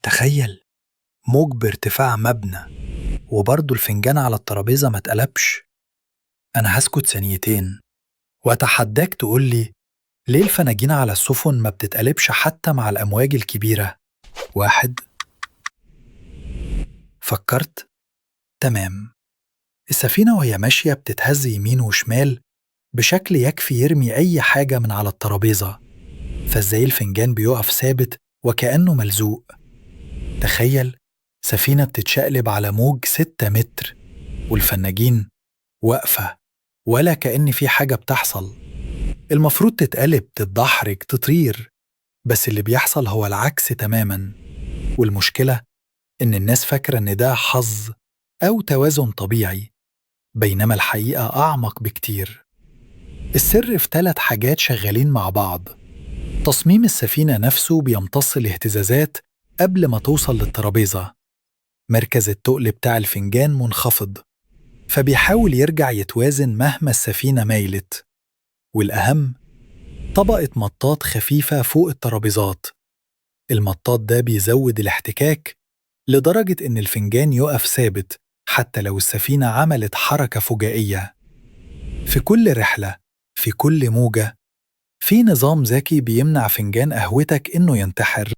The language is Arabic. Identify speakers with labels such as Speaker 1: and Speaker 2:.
Speaker 1: تخيل، موج بارتفاع مبنى وبرضه الفنجان على الترابيزة ما اتقلبش. أنا هسكت ثانيتين وأتحداك تقولي ليه الفناجين على السفن ما بتتقلبش حتى مع الأمواج الكبيرة؟ واحد. فكرت؟ تمام. السفينة وهي ماشية بتتهز يمين وشمال بشكل يكفي يرمي أي حاجة من على الترابيزة، فازاي الفنجان بيقف ثابت وكأنه ملزوق؟ تخيل، سفينة بتتشقلب على موج 6 متر والفناجين واقفة ولا كأن في حاجة بتحصل. المفروض تتقلب، تتدحرج، تطير، بس اللي بيحصل هو العكس تماما. والمشكلة إن الناس فاكرة إن ده حظ أو توازن طبيعي، بينما الحقيقة أعمق بكتير. السر في 3 حاجات شغالين مع بعض. تصميم السفينة نفسه بيمتص الاهتزازات قبل ما توصل للترابيزة. مركز التقل بتاع الفنجان منخفض، فبيحاول يرجع يتوازن مهما السفينة مايلت. والأهم، طبقة مطاط خفيفة فوق الترابيزات. المطاط ده بيزود الاحتكاك لدرجة إن الفنجان يقف ثابت حتى لو السفينة عملت حركة فجائية. في كل رحلة، في كل موجة، في نظام ذكي بيمنع فنجان قهوتك إنه ينتحر.